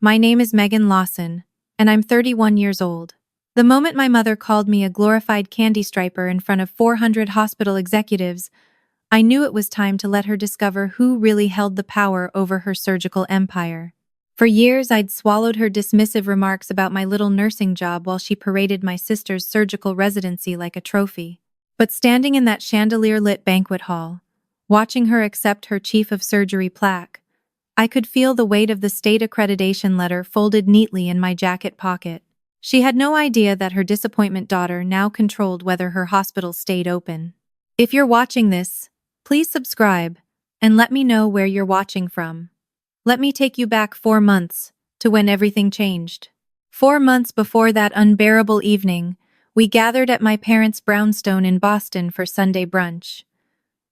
My name is Megan Lawson, and I'm 31 years old. The moment my mother called me a glorified candy striper in front of 400 hospital executives, I knew it was time to let her discover who really held the power over her surgical empire. For years, I'd swallowed her dismissive remarks about my little nursing job while she paraded my sister's surgical residency like a trophy. But standing in that chandelier-lit banquet hall, watching her accept her chief of surgery plaque, I could feel the weight of the state accreditation letter folded neatly in my jacket pocket. She had no idea that her disappointment daughter now controlled whether her hospital stayed open. If you're watching this, please subscribe and let me know where you're watching from. Let me take you back 4 months to when everything changed. 4 months before that unbearable evening, we gathered at my parents' brownstone in Boston for Sunday brunch.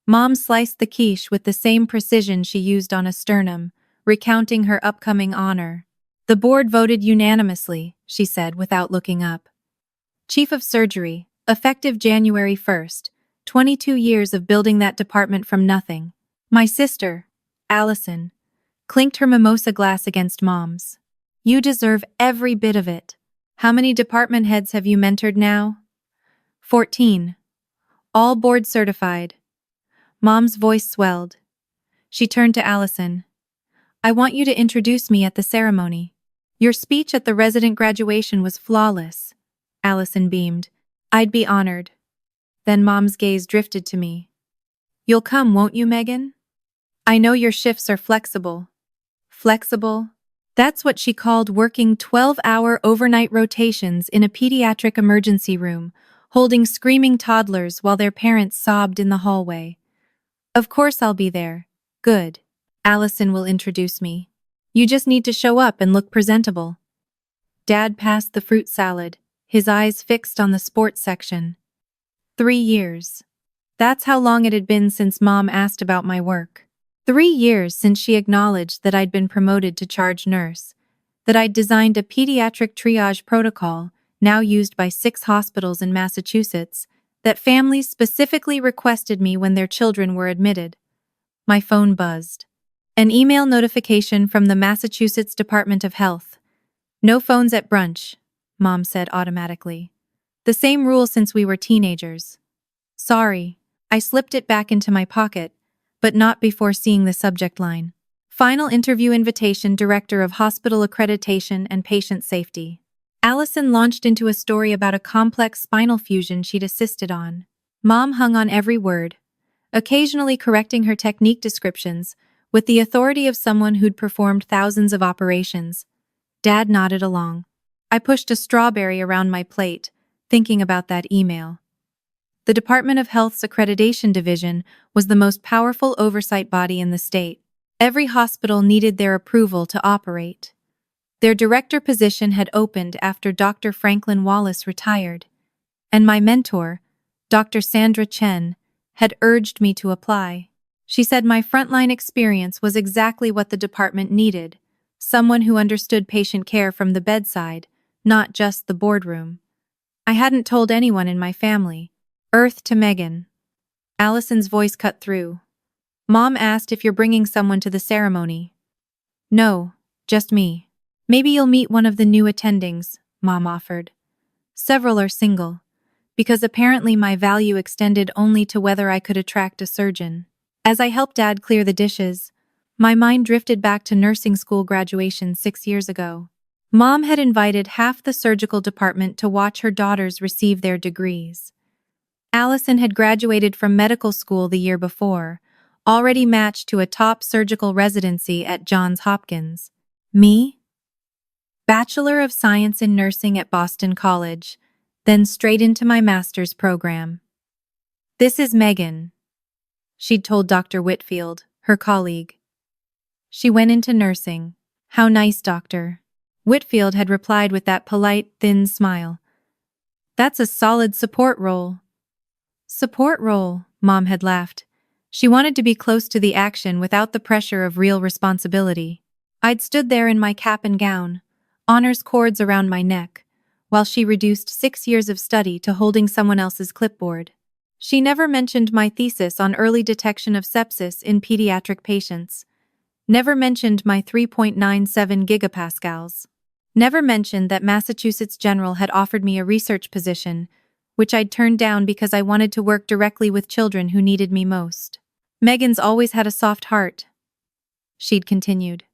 Mom sliced the quiche with the same precision she used on a sternum, recounting her upcoming honor. The board voted unanimously, she said without looking up. Chief of Surgery, effective January 1st, 22 years of building that department from nothing. My sister, Allison, clinked her mimosa glass against Mom's. You deserve every bit of it. How many department heads have you mentored now? 14. All board certified. Mom's voice swelled. She turned to Allison. I want you to introduce me at the ceremony. Your speech at the resident graduation was flawless. Allison beamed. I'd be honored. Then Mom's gaze drifted to me. You'll come, won't you, Megan? I know your shifts are flexible. Flexible? That's what she called working 12-hour overnight rotations in a pediatric emergency room, holding screaming toddlers while their parents sobbed in the hallway. Of course I'll be there. Good. Allison will introduce me. You just need to show up and look presentable. Dad passed the fruit salad, his eyes fixed on the sports section. 3 years. That's how long it had been since Mom asked about my work. 3 years since she acknowledged that I'd been promoted to charge nurse, that I'd designed a pediatric triage protocol, now used by 6 hospitals in Massachusetts, that families specifically requested me when their children were admitted. My phone buzzed. An email notification from the Massachusetts Department of Health. No phones at brunch, Mom said automatically. The same rule since we were teenagers. Sorry, I slipped it back into my pocket, but not before seeing the subject line. Final interview invitation, Director of Hospital Accreditation and Patient Safety. Allison launched into a story about a complex spinal fusion she'd assisted on. Mom hung on every word, occasionally correcting her technique descriptions with the authority of someone who'd performed thousands of operations. Dad nodded along. I pushed a strawberry around my plate, thinking about that email. The Department of Health's Accreditation Division was the most powerful oversight body in the state. Every hospital needed their approval to operate. Their director position had opened after Dr. Franklin Wallace retired, and my mentor, Dr. Sandra Chen, had urged me to apply. She said my frontline experience was exactly what the department needed, someone who understood patient care from the bedside, not just the boardroom. I hadn't told anyone in my family. Earth to Megan. Allison's voice cut through. Mom asked if you're bringing someone to the ceremony. No, just me. Maybe you'll meet one of the new attendings, Mom offered. Several are single, because apparently my value extended only to whether I could attract a surgeon. As I helped Dad clear the dishes, my mind drifted back to nursing school graduation 6 years ago. Mom had invited half the surgical department to watch her daughters receive their degrees. Allison had graduated from medical school the year before, already matched to a top surgical residency at Johns Hopkins. Me? Bachelor of Science in Nursing at Boston College, then straight into my master's program. This is Megan, she'd told Dr. Whitfield, her colleague. She went into nursing. How nice, doctor. Whitfield had replied with that polite, thin smile. That's a solid support role. Support role, Mom had laughed. She wanted to be close to the action without the pressure of real responsibility. I'd stood there in my cap and gown, honors cords around my neck, while she reduced 6 years of study to holding someone else's clipboard. She never mentioned my thesis on early detection of sepsis in pediatric patients. Never mentioned my 3.97 gigapascals. Never mentioned that Massachusetts General had offered me a research position, which I'd turned down because I wanted to work directly with children who needed me most. Megan's always had a soft heart, she'd continued.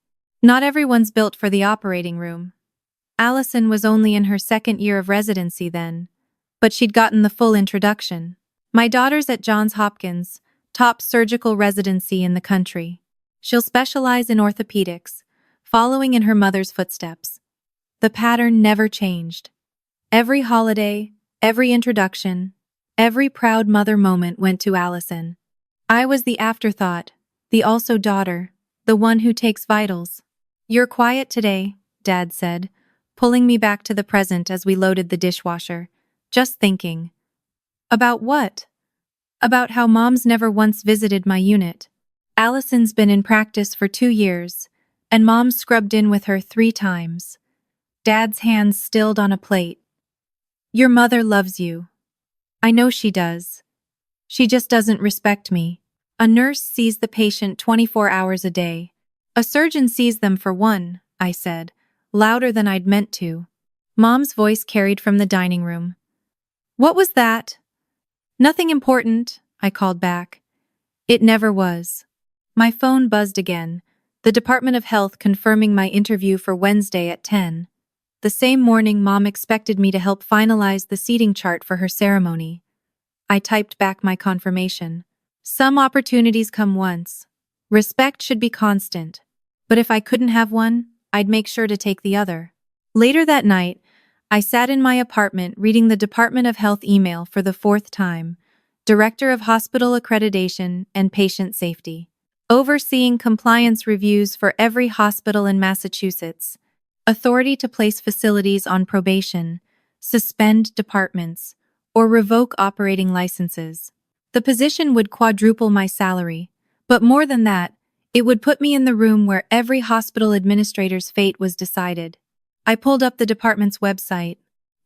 Not everyone's built for the operating room. Allison was only in her second year of residency then, but she'd gotten the full introduction. My daughter's at Johns Hopkins, top surgical residency in the country. She'll specialize in orthopedics, following in her mother's footsteps. The pattern never changed. Every holiday, every introduction, every proud mother moment went to Allison. I was the afterthought, the also daughter, the one who takes vitals. "You're quiet today," Dad said, pulling me back to the present as we loaded the dishwasher. "Just thinking." "About what?" "About how Mom's never once visited my unit. Allison's been in practice for 2 years, and Mom's scrubbed in with her 3 times. Dad's hands stilled on a plate. "Your mother loves you. I know she does. She just doesn't respect me. A nurse sees the patient 24 hours a day. A surgeon sees them for 1, I said, louder than I'd meant to. Mom's voice carried from the dining room. "What was that?" "Nothing important," I called back. It never was. My phone buzzed again, the Department of Health confirming my interview for Wednesday at 10. The same morning, Mom expected me to help finalize the seating chart for her ceremony. I typed back my confirmation. Some opportunities come once. Respect should be constant. But if I couldn't have one, I'd make sure to take the other. Later that night, I sat in my apartment reading the Department of Health email for the 4th time. Director of Hospital Accreditation and Patient Safety. Overseeing compliance reviews for every hospital in Massachusetts. Authority to place facilities on probation, suspend departments, or revoke operating licenses. The position would quadruple my salary, but more than that, it would put me in the room where every hospital administrator's fate was decided. I pulled up the department's website.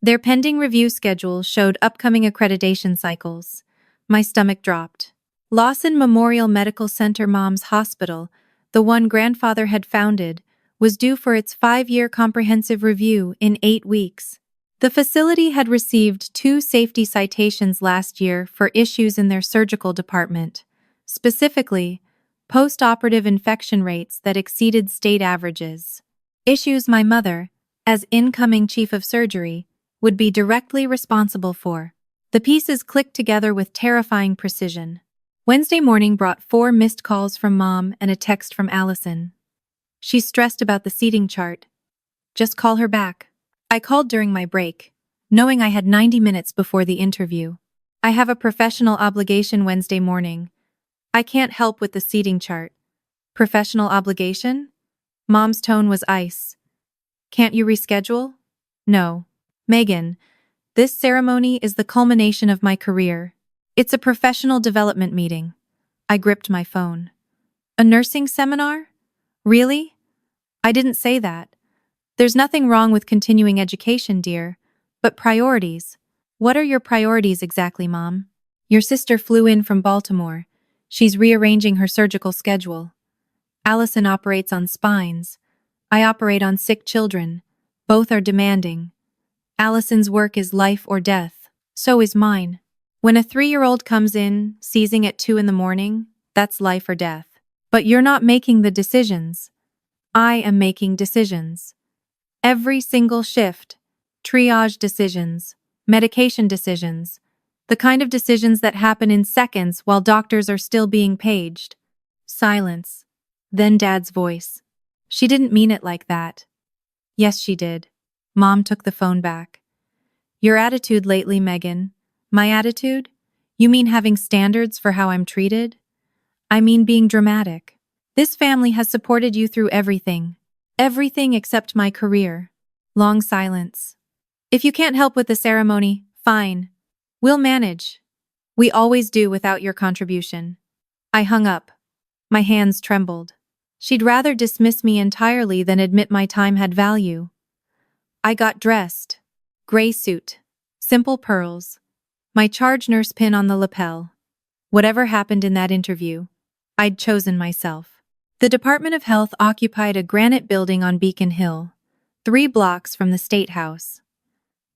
Their pending review schedule showed upcoming accreditation cycles. My stomach dropped. Lawson Memorial Medical Center Mom's Hospital, the one grandfather had founded, was due for its 5-year comprehensive review in 8 weeks. The facility had received 2 safety citations last year for issues in their surgical department, specifically, post-operative infection rates that exceeded state averages. Issues my mother, as incoming chief of surgery, would be directly responsible for. The pieces clicked together with terrifying precision. Wednesday morning brought 4 missed calls from Mom and a text from Allison. "She's stressed about the seating chart. Just call her back." I called during my break, knowing I had 90 minutes before the interview. "I have a professional obligation Wednesday morning. I can't help with the seating chart." "Professional obligation?" Mom's tone was ice. "Can't you reschedule?" "No. Megan, this ceremony is the culmination of my career. It's a professional development meeting." I gripped my phone. "A nursing seminar? Really?" "I didn't say that. There's nothing wrong with continuing education, dear, but priorities. What are your priorities exactly, Mom?" "Your sister flew in from Baltimore. She's rearranging her surgical schedule. Allison operates on spines. I operate on sick children. Both are demanding. Allison's work is life or death. So is mine. When a 3-year-old comes in, seizing at 2 in the morning, that's life or death. But you're not making the decisions. I am making decisions. Every single shift, triage decisions, medication decisions, the kind of decisions that happen in seconds while doctors are still being paged." Silence. Then Dad's voice. "She didn't mean it like that." "Yes, she did." Mom took the phone back. "Your attitude lately, Megan." "My attitude? You mean having standards for how I'm treated?" "I mean being dramatic. This family has supported you through everything. Everything except my career." Long silence. "If you can't help with the ceremony, fine. We'll manage. We always do without your contribution." I hung up. My hands trembled. She'd rather dismiss me entirely than admit my time had value. I got dressed. Gray suit. Simple pearls. My charge nurse pin on the lapel. Whatever happened in that interview, I'd chosen myself. The Department of Health occupied a granite building on Beacon Hill, 3 blocks from the State House.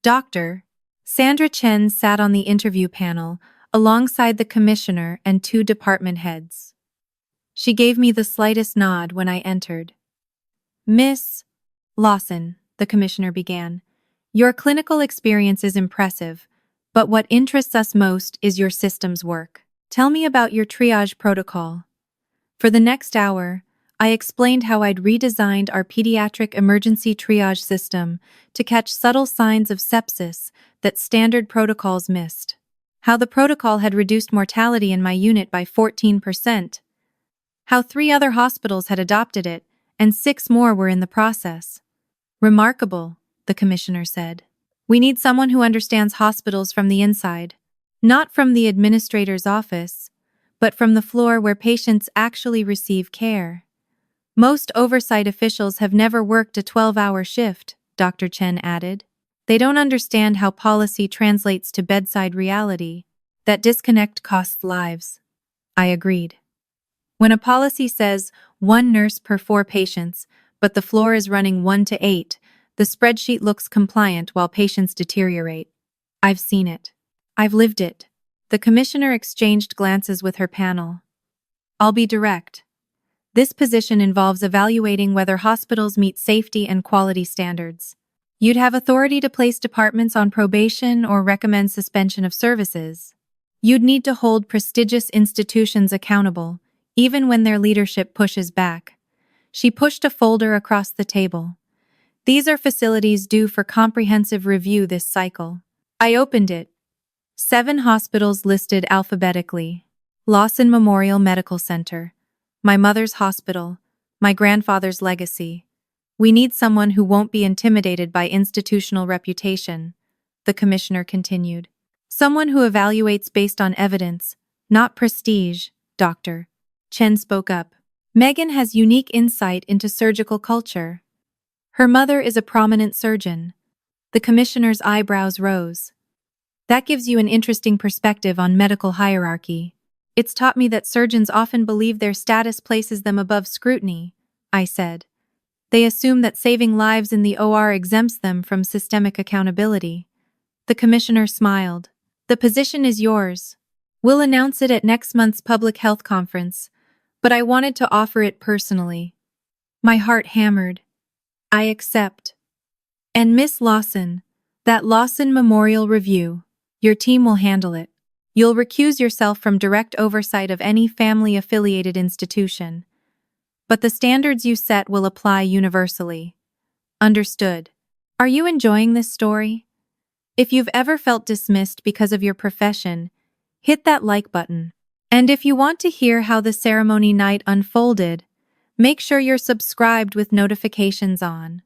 Dr. Sandra Chen sat on the interview panel alongside the commissioner and 2 department heads. She gave me the slightest nod when I entered. "Miss Lawson," the commissioner began, "your clinical experience is impressive, but what interests us most is your systems work. Tell me about your triage protocol." For the next hour, I explained how I'd redesigned our pediatric emergency triage system to catch subtle signs of sepsis that standard protocols missed. How the protocol had reduced mortality in my unit by 14%. How 3 other hospitals had adopted it, and 6 more were in the process. "Remarkable," the commissioner said. "We need someone who understands hospitals from the inside, not from the administrator's office, but from the floor where patients actually receive care. Most oversight officials have never worked a 12-hour shift," Dr. Chen added. "They don't understand how policy translates to bedside reality. That disconnect costs lives." I agreed. When a policy says 1 nurse per 4 patients, but the floor is running 1 to 8, the spreadsheet looks compliant while patients deteriorate. I've seen it. I've lived it. The commissioner exchanged glances with her panel. "I'll be direct. This position involves evaluating whether hospitals meet safety and quality standards. You'd have authority to place departments on probation or recommend suspension of services. You'd need to hold prestigious institutions accountable, even when their leadership pushes back." She pushed a folder across the table. "These are facilities due for comprehensive review this cycle." I opened it. 7 hospitals listed alphabetically. Lawson Memorial Medical Center, my mother's hospital, my grandfather's legacy. "We need someone who won't be intimidated by institutional reputation," the commissioner continued. "Someone who evaluates based on evidence, not prestige, Dr. Chen spoke up. "Megan has unique insight into surgical culture. Her mother is a prominent surgeon." The commissioner's eyebrows rose. "That gives you an interesting perspective on medical hierarchy. It's taught me that surgeons often believe their status places them above scrutiny," I said. "They assume that saving lives in the OR exempts them from systemic accountability." The commissioner smiled. "The position is yours. We'll announce it at next month's public health conference, but I wanted to offer it personally." My heart hammered. "I accept." "And Miss Lawson, that Lawson Memorial Review, your team will handle it. You'll recuse yourself from direct oversight of any family-affiliated institution. But the standards you set will apply universally." "Understood." Are you enjoying this story? If you've ever felt dismissed because of your profession, hit that like button. And if you want to hear how the ceremony night unfolded, make sure you're subscribed with notifications on.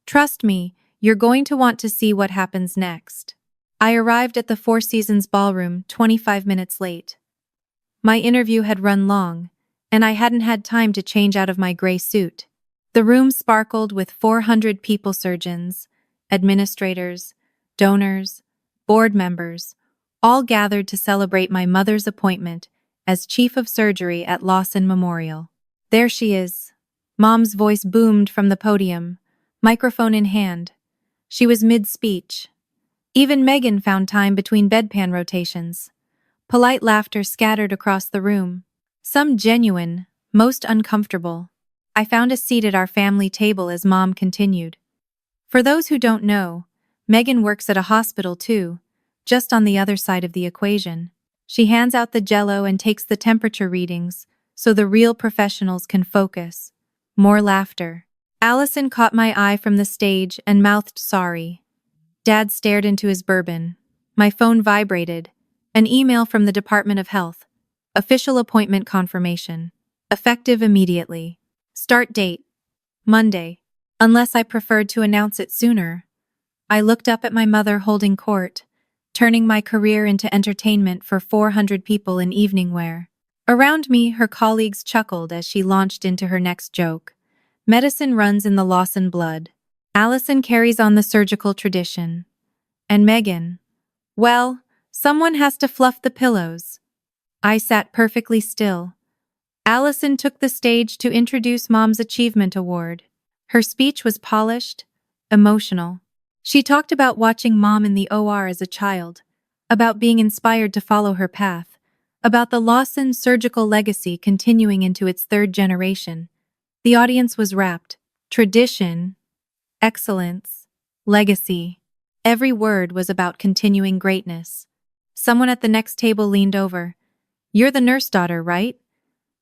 Trust me, you're going to want to see what happens next. I arrived at the Four Seasons Ballroom 25 minutes late. My interview had run long, and I hadn't had time to change out of my gray suit. The room sparkled with 400 people: surgeons, administrators, donors, board members, all gathered to celebrate my mother's appointment as chief of surgery at Lawson Memorial. "There she is." Mom's voice boomed from the podium, microphone in hand. She was mid-speech. Even Megan found time between bedpan rotations. Polite laughter scattered across the room. Some genuine, most uncomfortable. I found a seat at our family table as Mom continued. "For those who don't know, Megan works at a hospital too, just on the other side of the equation. She hands out the jello and takes the temperature readings, so the real professionals can focus." More laughter. Allison caught my eye from the stage and mouthed sorry. Dad stared into his bourbon. My phone vibrated. An email from the Department of Health. Official appointment confirmation. Effective immediately. Start date: Monday. Unless I preferred to announce it sooner. I looked up at my mother holding court, turning my career into entertainment for 400 people in evening wear. Around me, her colleagues chuckled as she launched into her next joke. "Medicine runs in the Lawson blood. Allison carries on the surgical tradition. And Megan, well, someone has to fluff the pillows." I sat perfectly still. Allison took the stage to introduce Mom's Achievement Award. Her speech was polished, emotional. She talked about watching Mom in the OR as a child, about being inspired to follow her path, about the Lawson surgical legacy continuing into its third generation. The audience was rapt. Tradition, excellence, legacy. Every word was about continuing greatness. Someone at the next table leaned over. "You're the nurse daughter, right?"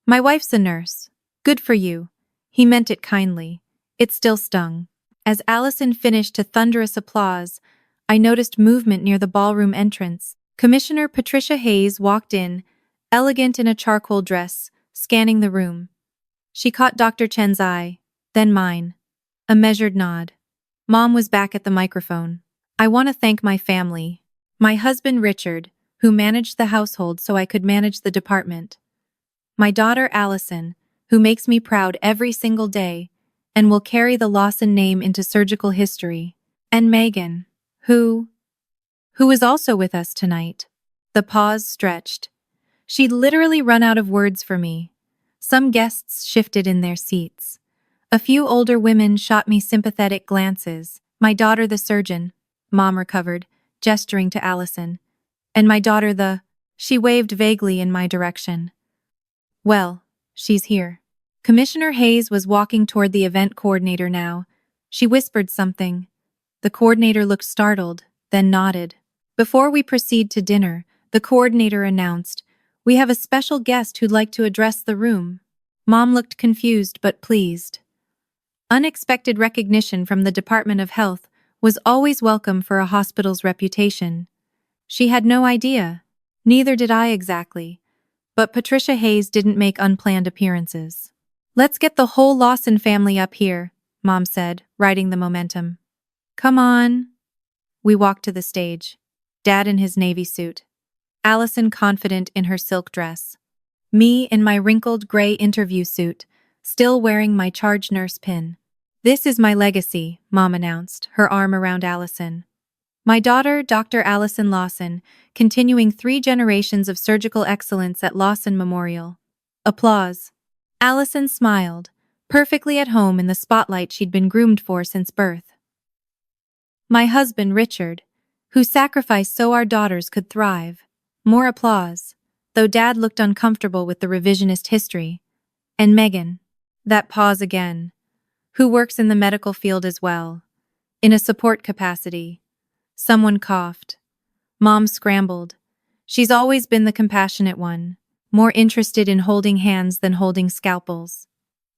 "My wife's a nurse." "Good for you." He meant it kindly. It still stung. As Allison finished to thunderous applause, I noticed movement near the ballroom entrance. Commissioner Patricia Hayes walked in, elegant in a charcoal dress, scanning the room. She caught Dr. Chen's eye, then mine. A measured nod. Mom was back at the microphone. "I want to thank my family. My husband Richard, who managed the household so I could manage the department. My daughter Allison, who makes me proud every single day and will carry the Lawson name into surgical history. And Megan, who is also with us tonight." The pause stretched. She'd literally run out of words for me. Some guests shifted in their seats. A few older women shot me sympathetic glances. "My daughter the surgeon," Mom recovered, gesturing to Allison. "And my daughter the—" She waved vaguely in my direction. "Well, she's here." Commissioner Hayes was walking toward the event coordinator now. She whispered something. The coordinator looked startled, then nodded. Before we proceed to dinner, the coordinator announced, "We have a special guest who'd like to address the room." Mom looked confused but pleased. Unexpected recognition from the Department of Health was always welcome for a hospital's reputation. She had no idea. Neither did I exactly. But Patricia Hayes didn't make unplanned appearances. "Let's get the whole Lawson family up here," Mom said, riding the momentum. "Come on." We walked to the stage. Dad in his navy suit. Allison confident in her silk dress. Me in my wrinkled gray interview suit, still wearing my charge nurse pin. "This is my legacy," Mom announced, her arm around Allison. "My daughter, Dr. Allison Lawson, continuing 3 generations of surgical excellence at Lawson Memorial." Applause. Allison smiled, perfectly at home in the spotlight she'd been groomed for since birth. "My husband, Richard, who sacrificed so our daughters could thrive." More applause, though Dad looked uncomfortable with the revisionist history. "And Megan." That pause again. "Who works in the medical field as well. In a support capacity." Someone coughed. Mom scrambled. She's always been the compassionate one, more interested in holding hands than holding scalpels.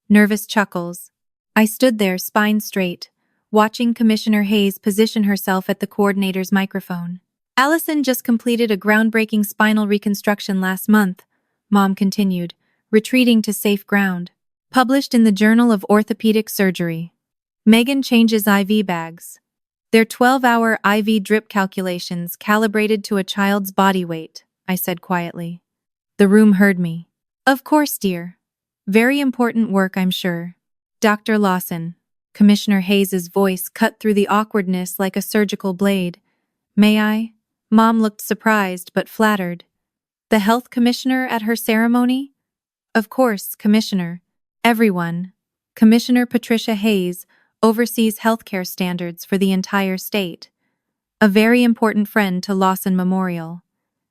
Nervous chuckles. I stood there, spine straight, watching Commissioner Hayes position herself at the coordinator's microphone. "Allison just completed a groundbreaking spinal reconstruction last month," Mom continued, retreating to safe ground. "Published in the Journal of Orthopedic Surgery. Megan changes IV bags. They're 12-hour IV drip calculations calibrated to a child's body weight," I said quietly. The room heard me. "Of course, dear. Very important work, I'm sure." "Dr. Lawson." Commissioner Hayes's voice cut through the awkwardness like a surgical blade. "May I?" Mom looked surprised but flattered. "The health commissioner at her ceremony?" "Of course, Commissioner. Everyone." Commissioner Patricia Hayes oversees healthcare standards for the entire state. A very important friend to Lawson Memorial.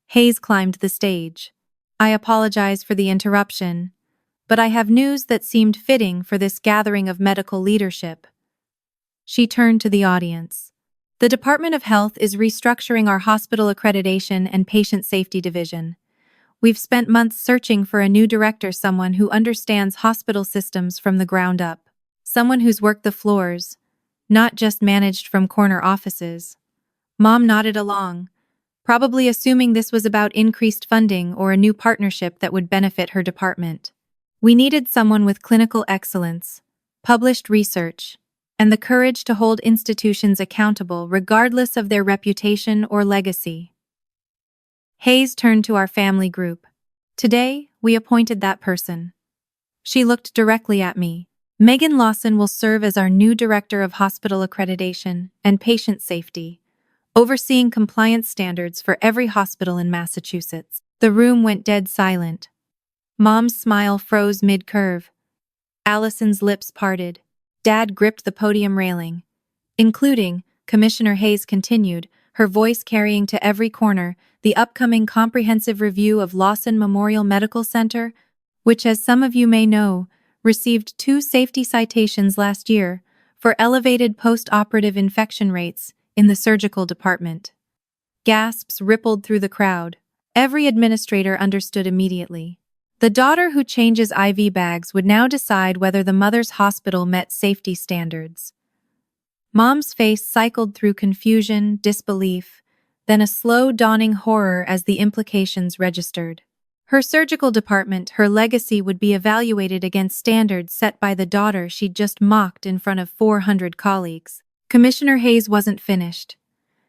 Hayes climbed the stage. "I apologize for the interruption, but I have news that seemed fitting for this gathering of medical leadership." She turned to the audience. "The Department of Health is restructuring our hospital accreditation and patient safety division. We've spent months searching for a new director, someone who understands hospital systems from the ground up. Someone who's worked the floors, not just managed from corner offices." Mom nodded along, probably assuming this was about increased funding or a new partnership that would benefit her department. "We needed someone with clinical excellence, published research, and the courage to hold institutions accountable regardless of their reputation or legacy." Hayes turned to our family group. "Today, we appointed that person." She looked directly at me. "Megan Lawson will serve as our new Director of Hospital Accreditation and Patient Safety, overseeing compliance standards for every hospital in Massachusetts." The room went dead silent. Mom's smile froze mid-curve. Allison's lips parted. Dad gripped the podium railing. Including, Commissioner Hayes continued, her voice carrying to every corner, the upcoming comprehensive review of Lawson Memorial Medical Center, which, as some of you may know, received 2 safety citations last year for elevated post-operative infection rates in the surgical department. Gasps rippled through the crowd. Every administrator understood immediately. The daughter who changes IV bags would now decide whether the mother's hospital met safety standards. Mom's face cycled through confusion, disbelief, then a slow dawning horror as the implications registered. Her surgical department, her legacy would be evaluated against standards set by the daughter she'd just mocked in front of 400 colleagues. Commissioner Hayes wasn't finished.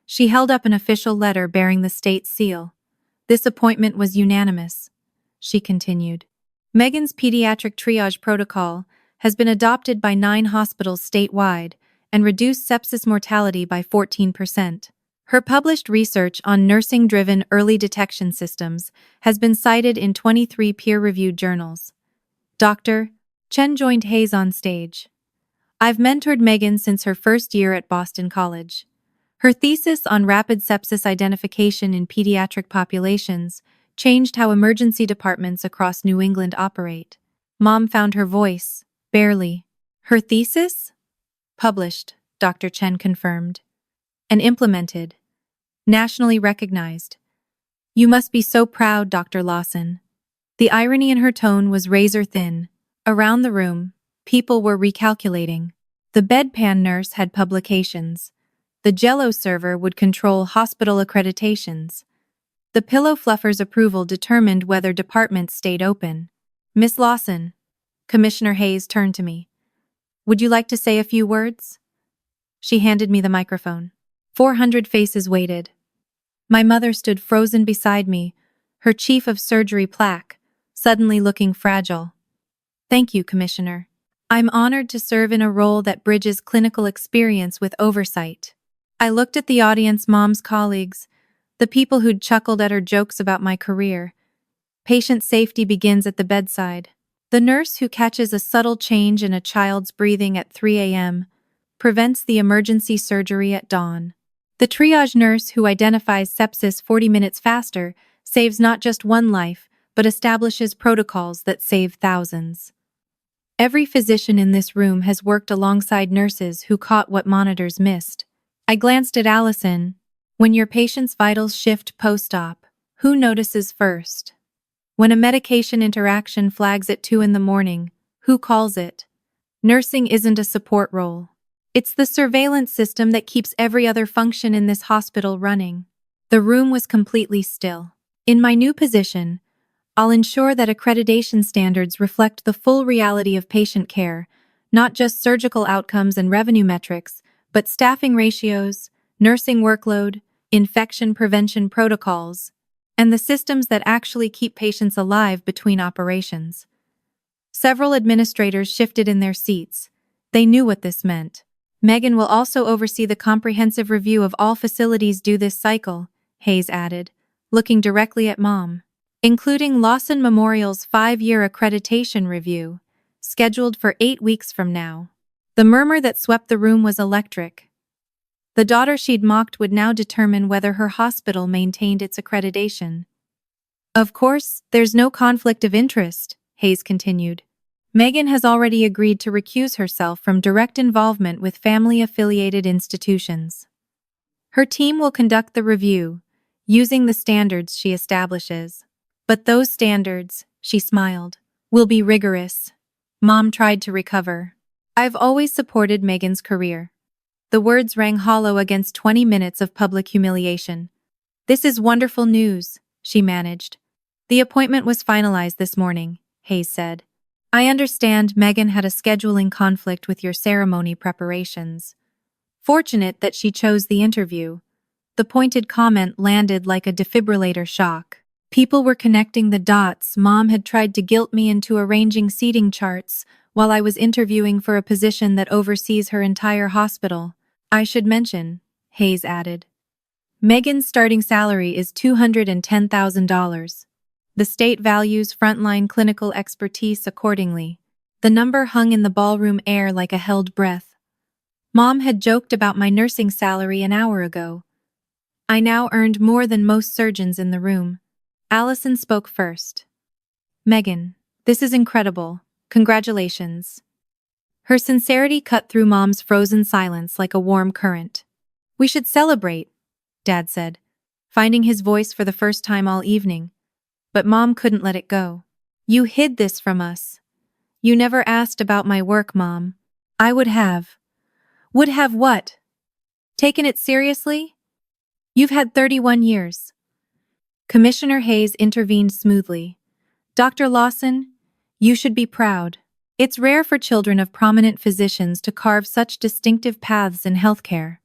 She held up an official letter bearing the state seal. This appointment was unanimous, she continued. Megan's pediatric triage protocol has been adopted by 9 hospitals statewide and reduced sepsis mortality by 14%. Her published research on nursing-driven early detection systems has been cited in 23 peer-reviewed journals. Dr. Chen joined Hayes on stage. I've mentored Megan since her first year at Boston College. Her thesis on rapid sepsis identification in pediatric populations changed how emergency departments across New England operate. Mom found her voice, barely. Her thesis? Published, Dr. Chen confirmed. And implemented. Nationally recognized. You must be so proud, Dr. Lawson. The irony in her tone was razor-thin. Around the room, people were recalculating. The bedpan nurse had publications. The Jell-O server would control hospital accreditations. The pillow fluffer's approval determined whether departments stayed open. Miss Lawson, Commissioner Hayes turned to me. Would you like to say a few words? She handed me the microphone. 400 faces waited. My mother stood frozen beside me, her chief of surgery plaque, suddenly looking fragile. Thank you, Commissioner. I'm honored to serve in a role that bridges clinical experience with oversight. I looked at the audience, Mom's colleagues, the people who'd chuckled at her jokes about my career. Patient safety begins at the bedside. The nurse who catches a subtle change in a child's breathing at 3 a.m. prevents the emergency surgery at dawn. The triage nurse who identifies sepsis 40 minutes faster saves not just one life, but establishes protocols that save thousands. Every physician in this room has worked alongside nurses who caught what monitors missed. I glanced at Allison. When your patient's vitals shift post-op, who notices first? When a medication interaction flags at 2 a.m, who calls it? Nursing isn't a support role. It's the surveillance system that keeps every other function in this hospital running. The room was completely still. In my new position, I'll ensure that accreditation standards reflect the full reality of patient care, not just surgical outcomes and revenue metrics, but staffing ratios, nursing workload, infection prevention protocols, and the systems that actually keep patients alive between operations. Several administrators shifted in their seats. They knew what this meant. Megan will also oversee the comprehensive review of all facilities due this cycle, Hayes added, looking directly at Mom, including Lawson Memorial's 5-year accreditation review, scheduled for 8 weeks from now. The murmur that swept the room was electric. The daughter she'd mocked would now determine whether her hospital maintained its accreditation. Of course, there's no conflict of interest, Hayes continued. Megan has already agreed to recuse herself from direct involvement with family-affiliated institutions. Her team will conduct the review, using the standards she establishes. But those standards, she smiled, will be rigorous. Mom tried to recover. I've always supported Megan's career. The words rang hollow against 20 minutes of public humiliation. This is wonderful news, she managed. The appointment was finalized this morning, Hayes said. I understand Megan had a scheduling conflict with your ceremony preparations. Fortunate that she chose the interview. The pointed comment landed like a defibrillator shock. People were connecting the dots. Mom had tried to guilt me into arranging seating charts while I was interviewing for a position that oversees her entire hospital. I should mention, Hayes added. Megan's starting salary is $210,000. The state values frontline clinical expertise accordingly. The number hung in the ballroom air like a held breath. Mom had joked about my nursing salary an hour ago. I now earned more than most surgeons in the room. Allison spoke first. "Megan, this is incredible. Congratulations." Her sincerity cut through Mom's frozen silence like a warm current. "We should celebrate," Dad said, finding his voice for the first time all evening. But Mom couldn't let it go. "You hid this from us. You never asked about my work, Mom." "I would have." "Would have what? Taken it seriously? You've had 31 years. Commissioner Hayes intervened smoothly. "Dr. Lawson, you should be proud. It's rare for children of prominent physicians to carve such distinctive paths in healthcare."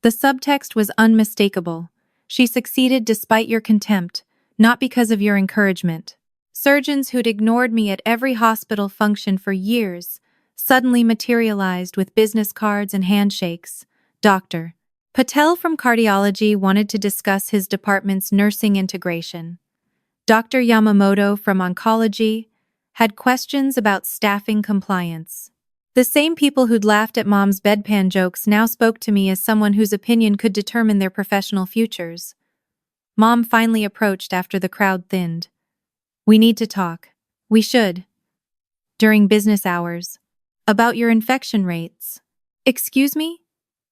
The subtext was unmistakable. She succeeded despite your contempt, not because of your encouragement. Surgeons who'd ignored me at every hospital function for years suddenly materialized with business cards and handshakes. Dr. Patel from cardiology wanted to discuss his department's nursing integration. Dr. Yamamoto from oncology had questions about staffing compliance. The same people who'd laughed at Mom's bedpan jokes now spoke to me as someone whose opinion could determine their professional futures. Mom finally approached after the crowd thinned. "We need to talk." "We should." "During business hours. About your infection rates." "Excuse me?"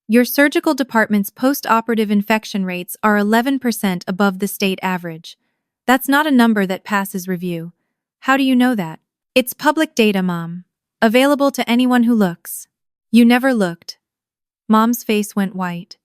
"Your surgical department's post-operative infection rates are 11% above the state average. That's not a number that passes review." "How do you know that?" "It's public data, Mom. Available to anyone who looks." "You never looked." Mom's face went white.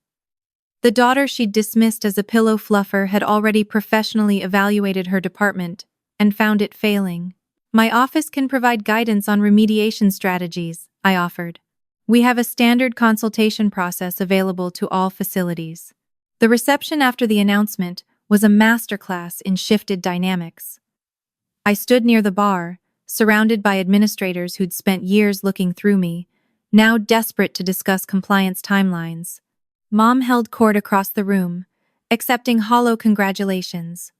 The daughter she'd dismissed as a pillow fluffer had already professionally evaluated her department and found it failing. "My office can provide guidance on remediation strategies," I offered. "We have a standard consultation process available to all facilities." The reception after the announcement was a masterclass in shifted dynamics. I stood near the bar, surrounded by administrators who'd spent years looking through me, now desperate to discuss compliance timelines. Mom held court across the room, accepting hollow congratulations.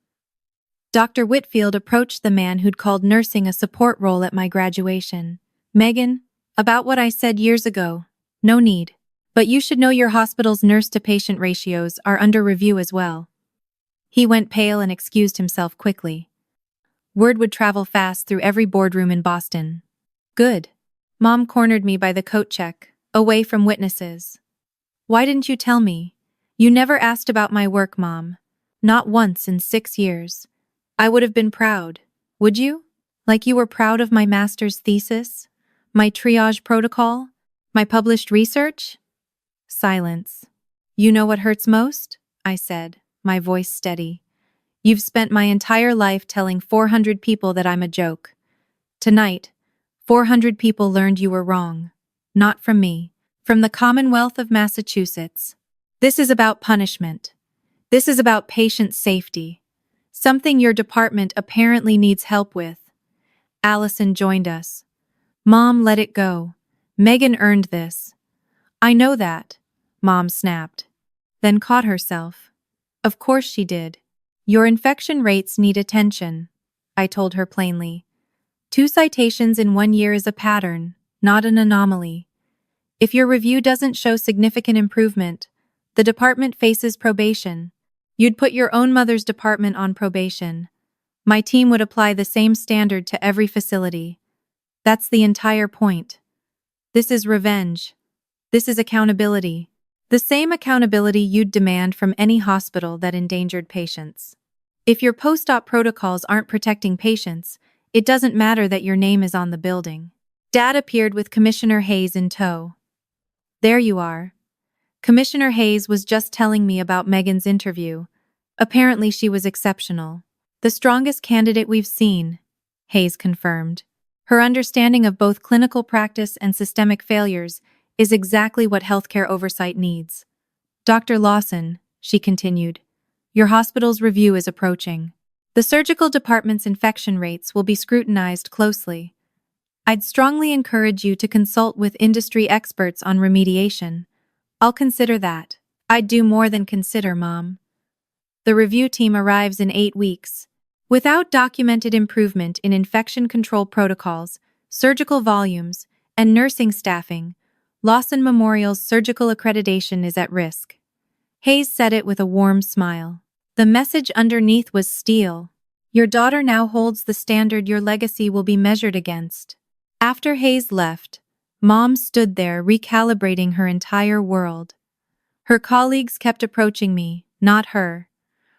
Dr. Whitfield approached the man who'd called nursing a support role at my graduation. "Megan, about what I said years ago, no need. But you should know your hospital's nurse-to-patient ratios are under review as well." He went pale and excused himself quickly. Word would travel fast through every boardroom in Boston. "Good." Mom cornered me by the coat check, away from witnesses. "Why didn't you tell me? You never asked about my work, Mom. Not once in 6 years. I would have been proud. Would you? Like you were proud of my master's thesis? My triage protocol? My published research?" Silence. "You know what hurts most?" I said, my voice steady. "You've spent my entire life telling 400 people that I'm a joke. Tonight, 400 people learned you were wrong. Not from me, from the Commonwealth of Massachusetts. This is about punishment. This is about patient safety. Something your department apparently needs help with." Allison joined us. "Mom, let it go. Megan earned this." "I know that," Mom snapped, then caught herself. "Of course she did. Your infection rates need attention," I told her plainly. 2 citations in 1 year is a pattern, not an anomaly. If your review doesn't show significant improvement, the department faces probation. You'd put your own mother's department on probation. My team would apply the same standard to every facility. That's the entire point. This is revenge. This is accountability. The same accountability you'd demand from any hospital that endangered patients. If your post-op protocols aren't protecting patients, it doesn't matter that your name is on the building. Dad appeared with Commissioner Hayes in tow. "There you are." Commissioner Hayes was just telling me about Megan's interview. Apparently she was exceptional. "The strongest candidate we've seen," Hayes confirmed. "Her understanding of both clinical practice and systemic failures is exactly what healthcare oversight needs." "Dr. Lawson," she continued, "your hospital's review is approaching. The surgical department's infection rates will be scrutinized closely. I'd strongly encourage you to consult with industry experts on remediation." "I'll consider that." "I'd do more than consider, Mom. The review team arrives in 8 weeks. Without documented improvement in infection control protocols, surgical volumes, and nursing staffing, Lawson Memorial's surgical accreditation is at risk. Hayes said it with a warm smile. The message underneath was steel. Your daughter now holds the standard your legacy will be measured against. After Hayes left, Mom stood there recalibrating her entire world. Her colleagues kept approaching me, not her.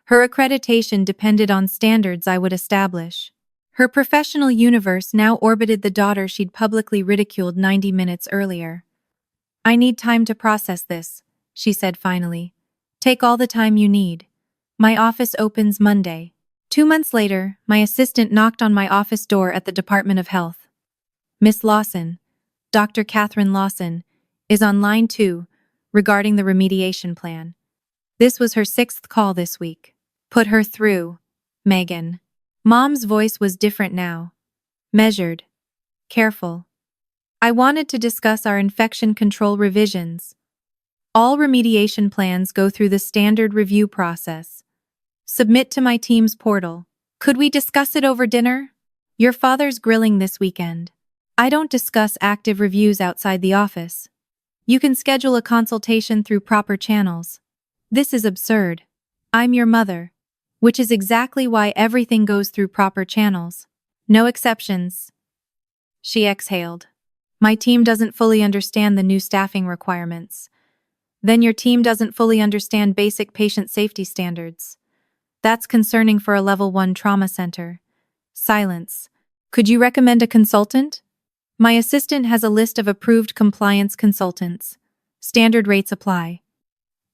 Her accreditation depended on standards I would establish. Her professional universe now orbited the daughter she'd publicly ridiculed 90 minutes earlier. I need time to process this, she said finally. Take all the time you need. My office opens Monday. 2 months later, my assistant knocked on my office door at the Department of Health. Miss Lawson, Dr. Catherine Lawson, is on line 2, regarding the remediation plan. This was her 6th call this week. Put her through, Megan. Mom's voice was different now. Measured. Careful. I wanted to discuss our infection control revisions. All remediation plans go through the standard review process. Submit to my team's portal. Could we discuss it over dinner? Your father's grilling this weekend. I don't discuss active reviews outside the office. You can schedule a consultation through proper channels. This is absurd. I'm your mother. Which is exactly why everything goes through proper channels. No exceptions. She exhaled. My team doesn't fully understand the new staffing requirements. Then your team doesn't fully understand basic patient safety standards. That's concerning for a level 1 trauma center. Silence. Could you recommend a consultant? My assistant has a list of approved compliance consultants. Standard rates apply.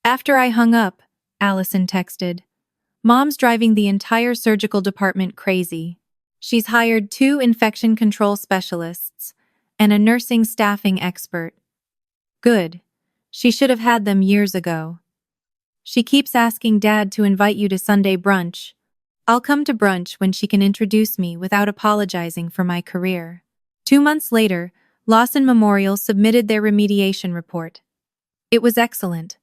After I hung up, Allison texted. Mom's driving the entire surgical department crazy. She's hired 2 infection control specialists and a nursing staffing expert. Good. She should have had them years ago. She keeps asking Dad to invite you to Sunday brunch. I'll come to brunch when she can introduce me without apologizing for my career. 2 months later, Lawson Memorial submitted their remediation report. It was excellent.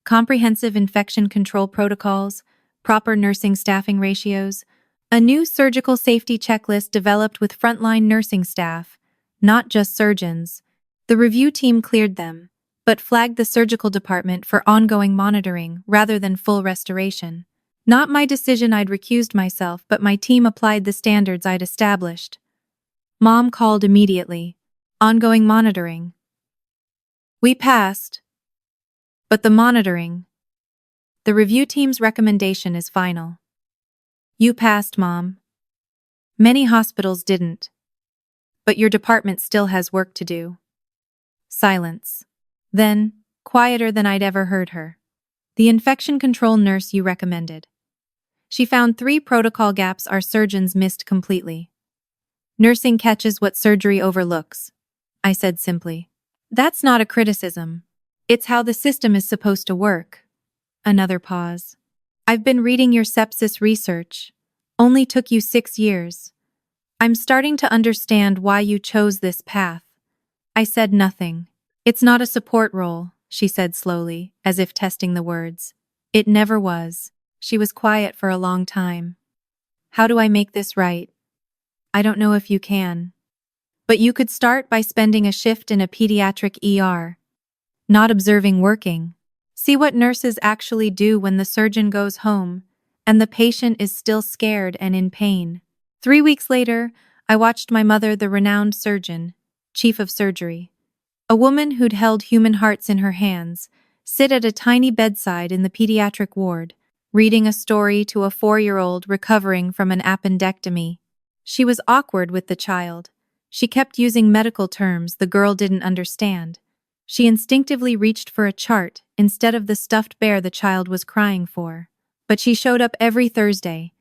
Comprehensive infection control protocols, proper nursing staffing ratios, a new surgical safety checklist developed with frontline nursing staff, not just surgeons. The review team cleared them, but flagged the surgical department for ongoing monitoring rather than full restoration. Not my decision, I'd recused myself, but my team applied the standards I'd established. Mom called immediately. Ongoing monitoring. We passed. But the monitoring. The review team's recommendation is final. You passed, Mom. Many hospitals didn't. But your department still has work to do. Silence. Then, quieter than I'd ever heard her. The infection control nurse you recommended. She found 3 protocol gaps our surgeons missed completely. Nursing catches what surgery overlooks, I said simply. That's not a criticism. It's how the system is supposed to work. Another pause. I've been reading your sepsis research. Only took you 6 years. I'm starting to understand why you chose this path. I said nothing. It's not a support role, she said slowly, as if testing the words. It never was. She was quiet for a long time. How do I make this right? I don't know if you can. But you could start by spending a shift in a pediatric ER. Not observing working. See what nurses actually do when the surgeon goes home, and the patient is still scared and in pain. 3 weeks later, I watched my mother, the renowned surgeon, chief of surgery, a woman who'd held human hearts in her hands, sit at a tiny bedside in the pediatric ward, reading a story to a 4-year-old recovering from an appendectomy. She was awkward with the child. She kept using medical terms the girl didn't understand. She instinctively reached for a chart instead of the stuffed bear the child was crying for. But she showed up every Thursday.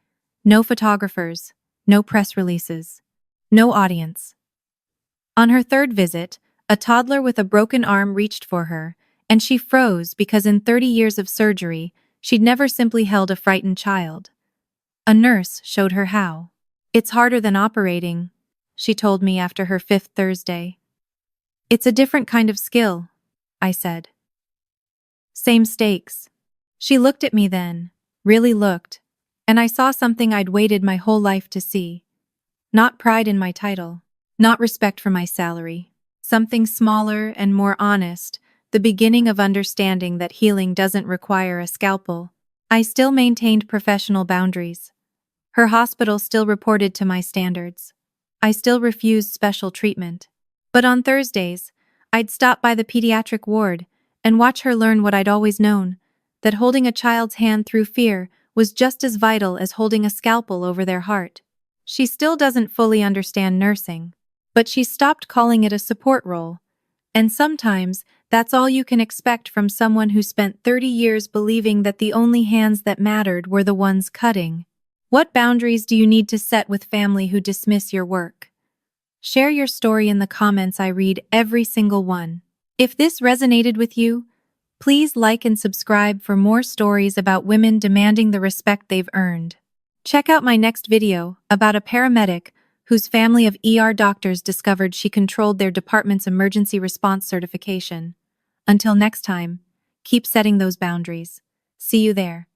No photographers, no press releases, no audience. On her 3rd visit, a toddler with a broken arm reached for her, and she froze because in 30 years of surgery, she'd never simply held a frightened child. A nurse showed her how. It's harder than operating, she told me after her 5th Thursday. It's a different kind of skill, I said. Same stakes. She looked at me then, really looked, And I saw something I'd waited my whole life to see. Not pride in my title, not respect for my salary. Something smaller and more honest, the beginning of understanding that healing doesn't require a scalpel. I still maintained professional boundaries. Her hospital still reported to my standards. I still refused special treatment. But on Thursdays, I'd stop by the pediatric ward and watch her learn what I'd always known, that holding a child's hand through fear was just as vital as holding a scalpel over their heart. She still doesn't fully understand nursing, but she's stopped calling it a support role. And sometimes, that's all you can expect from someone who spent 30 years believing that the only hands that mattered were the ones cutting. What boundaries do you need to set with family who dismiss your work? Share your story in the comments. I read every single one. If this resonated with you, please like and subscribe for more stories about women demanding the respect they've earned. Check out my next video about a paramedic whose family of ER doctors discovered she controlled their department's emergency response certification. Until next time, keep setting those boundaries. See you there.